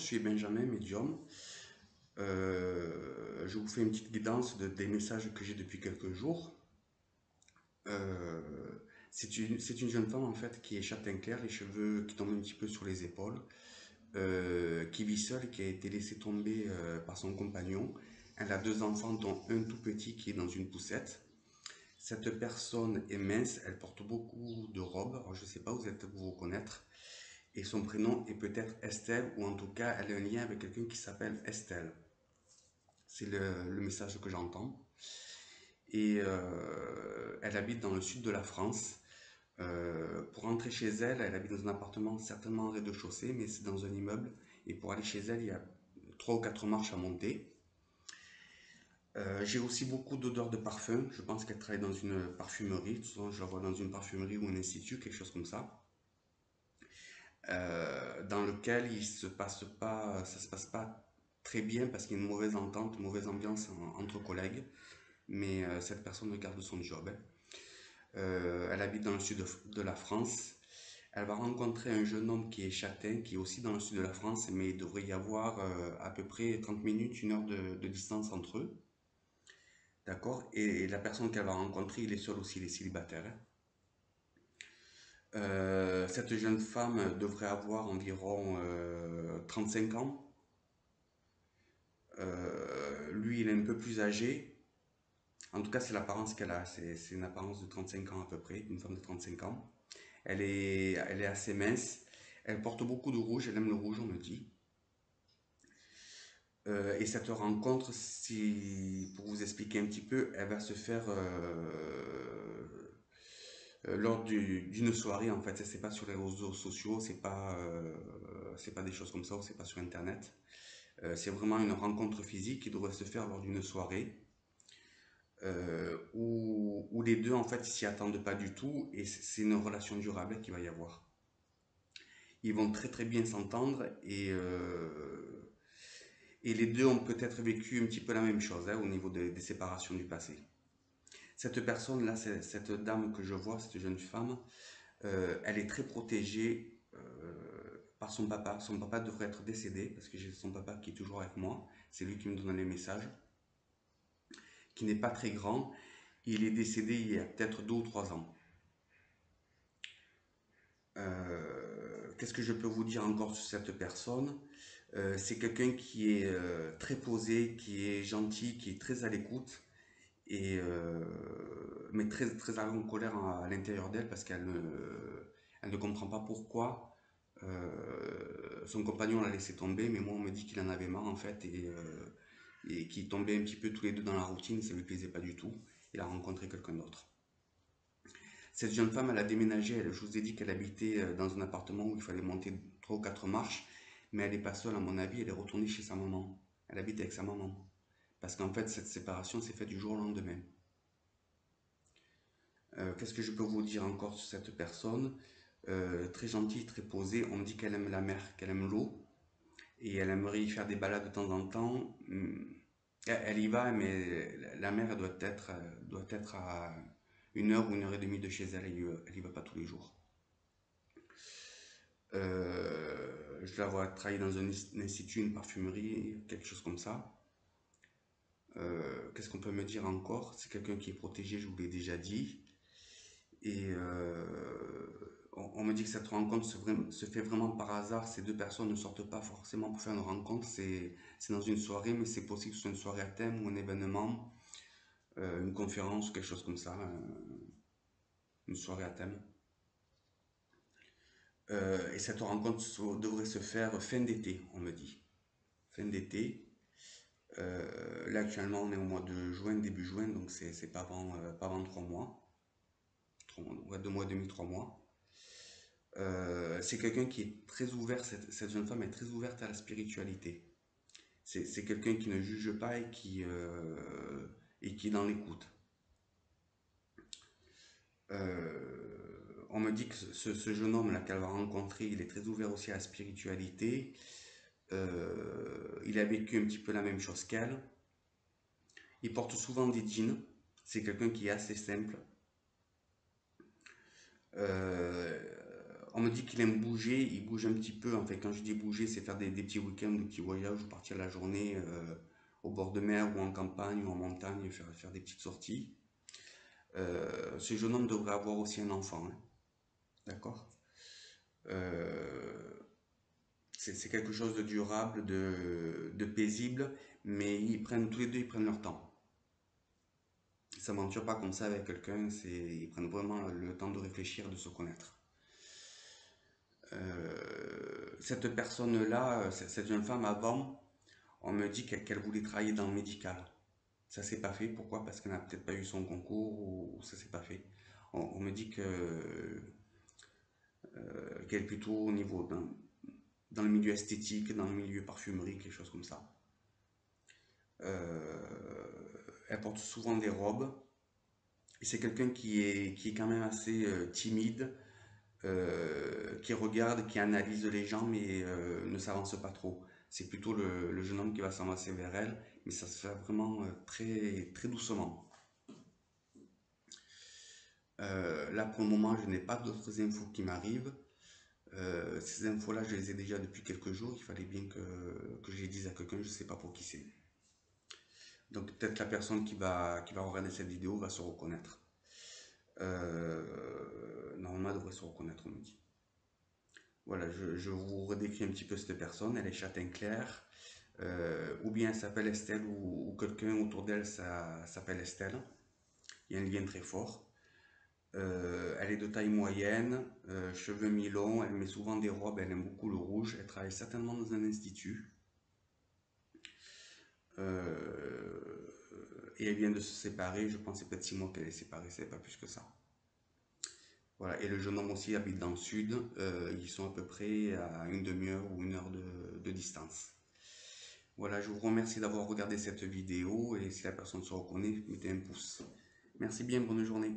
je suis Benjamin, médium. Je vous fais une petite guidance des messages que j'ai depuis quelques jours. Euh, c'est une jeune femme en fait qui est châtain clair, les cheveux qui tombent un petit peu sur les épaules, qui vit seule et qui a été laissée tomber par son compagnon. Elle a deux enfants, dont un tout petit qui est dans une poussette. Cette personne est mince, elle porte beaucoup de robes. Alors, je ne sais pas, vous êtes vous reconnaître. Et son prénom est peut-être Estelle, ou en tout cas, elle a un lien avec quelqu'un qui s'appelle Estelle. C'est le message que j'entends. Et elle habite dans le sud de la France. Pour rentrer chez elle, elle habite dans un appartement certainement en rez-de-chaussée, mais c'est dans un immeuble. Et pour aller chez elle, il y a trois ou quatre marches à monter. J'ai aussi beaucoup d'odeurs de parfum. Je pense qu'elle travaille dans une parfumerie. Souvent, je la vois dans une parfumerie ou un institut, quelque chose comme ça. Dans lequel ça se passe pas très bien parce qu'il y a une mauvaise entente, une mauvaise ambiance entre collègues. Mais cette personne garde son job, hein. Elle habite dans le sud de la France. Elle va rencontrer un jeune homme qui est châtain, qui est aussi dans le sud de la France, mais il devrait y avoir à peu près 30 minutes, une heure de distance entre eux. D'accord? Et la personne qu'elle va rencontrer, il est seul aussi, il est célibataire, hein. Cette jeune femme devrait avoir environ 35 ans. Lui, il est un peu plus âgé. En tout cas, c'est l'apparence qu'elle a. C'est une apparence de 35 ans à peu près, une femme de 35 ans. Elle est assez mince. Elle porte beaucoup de rouge. Elle aime le rouge, on me dit. Et cette rencontre, si, pour vous expliquer un petit peu, elle va se faire lors d'une soirée. En fait, c'est pas sur les réseaux sociaux, c'est pas des choses comme ça, ou c'est pas sur Internet. C'est vraiment une rencontre physique qui devrait se faire lors d'une soirée. Où les deux en fait ils s'y attendent pas du tout et c'est une relation durable qu'il va y avoir. Ils vont très très bien s'entendre et les deux ont peut-être vécu un petit peu la même chose, hein, au niveau des séparations du passé. Cette personne-là, cette dame que je vois, cette jeune femme, elle est très protégée par son papa. Son papa devrait être décédé parce que j'ai son papa qui est toujours avec moi. C'est lui qui me donne les messages, qui n'est pas très grand. Il est décédé il y a peut-être 2 ou 3 ans. Qu'est-ce que je peux vous dire encore sur cette personne? C'est quelqu'un qui est très posé, qui est gentil, qui est très à l'écoute, mais très, très en colère à l'intérieur d'elle parce elle ne comprend pas pourquoi son compagnon l'a laissé tomber, mais moi on me dit qu'il en avait marre en fait et qu'ils tombaient un petit peu tous les deux dans la routine, ça lui plaisait pas du tout. Il a rencontré quelqu'un d'autre. Cette jeune femme, elle a déménagé. Je vous ai dit qu'elle habitait dans un appartement où il fallait monter trois ou quatre marches, mais elle n'est pas seule, à mon avis. Elle est retournée chez sa maman. Elle habite avec sa maman. Parce qu'en fait, cette séparation s'est faite du jour au lendemain. Qu'est-ce que je peux vous dire encore sur cette personne? Très gentille, très posée. On me dit qu'elle aime la mer, qu'elle aime l'eau. Et elle aimerait y faire des balades de temps en temps. Elle y va, mais la mer elle doit être à 1 heure ou 1 heure et demie de chez elle. Elle y va pas tous les jours. Je la vois travailler dans un institut, une parfumerie, quelque chose comme ça. Qu'est-ce qu'on peut me dire encore? C'est quelqu'un qui est protégé, je vous l'ai déjà dit. Et on me dit que cette rencontre se fait vraiment par hasard. Ces deux personnes ne sortent pas forcément pour faire une rencontre. C'est dans une soirée, mais c'est possible que ce soit une soirée à thème ou un événement, une conférence ou quelque chose comme ça. Une soirée à thème. Et cette rencontre devrait se faire fin d'été, on me dit. Fin d'été. Là actuellement on est au mois de juin, début juin, donc c'est pas avant 3 mois. Ouais, 2 mois et demi, 3 mois. C'est quelqu'un qui est très ouvert, cette jeune femme est très ouverte à la spiritualité. C'est quelqu'un qui ne juge pas et qui est dans l'écoute. On me dit que ce jeune homme là qu'elle va rencontrer, il est très ouvert aussi à la spiritualité. Il a vécu un petit peu la même chose qu'elle. Il porte souvent des jeans. C'est quelqu'un qui est assez simple. Euh, On me dit qu'il aime bouger, il bouge un petit peu. En fait, quand je dis bouger, c'est faire des petits week-ends, des petits voyages, ou partir la journée au bord de mer, ou en campagne, ou en montagne, faire des petites sorties. Ce jeune homme devrait avoir aussi un enfant, hein, d'accord? Euh, c'est quelque chose de durable, de paisible, mais tous les deux, ils prennent leur temps. Ils ne s'aventurent pas comme ça avec quelqu'un, ils prennent vraiment le temps de réfléchir, de se connaître. Cette personne-là, cette jeune femme avant, on me dit qu'elle voulait travailler dans le médical. Ça s'est pas fait. Pourquoi? Parce qu'elle n'a peut-être pas eu son concours ou ça s'est pas fait. On me dit qu'elle est plutôt au niveau dans le milieu esthétique, dans le milieu parfumerie, quelque chose comme ça. Elle porte souvent des robes. Et c'est quelqu'un qui est quand même assez timide, qui regarde, qui analyse les gens, mais ne s'avance pas trop. C'est plutôt le jeune homme qui va s'avancer vers elle, mais ça se fait vraiment très, très doucement. Là, pour le moment, je n'ai pas d'autres infos qui m'arrivent. Ces infos-là, je les ai déjà depuis quelques jours. Il fallait bien que je les dise à quelqu'un, je ne sais pas pour qui c'est. Donc peut-être la personne qui va regarder cette vidéo va se reconnaître. Normalement, elle devrait se reconnaître, on me dit. Voilà, je vous redécris un petit peu cette personne. Elle est châtain clair. Ou bien elle s'appelle Estelle, ou quelqu'un autour d'elle s'appelle Estelle. Il y a un lien très fort. Elle est de taille moyenne, cheveux mi-longs, elle met souvent des robes, elle aime beaucoup le rouge. Elle travaille certainement dans un institut. Et elle vient de se séparer, je pense que c'est peut-être 6 mois qu'elle est séparée, c'est pas plus que ça. Voilà, et le jeune homme aussi habite dans le sud, ils sont à peu près à une demi-heure ou 1 heure de distance. Voilà, je vous remercie d'avoir regardé cette vidéo et si la personne se reconnaît, mettez un pouce. Merci bien, bonne journée.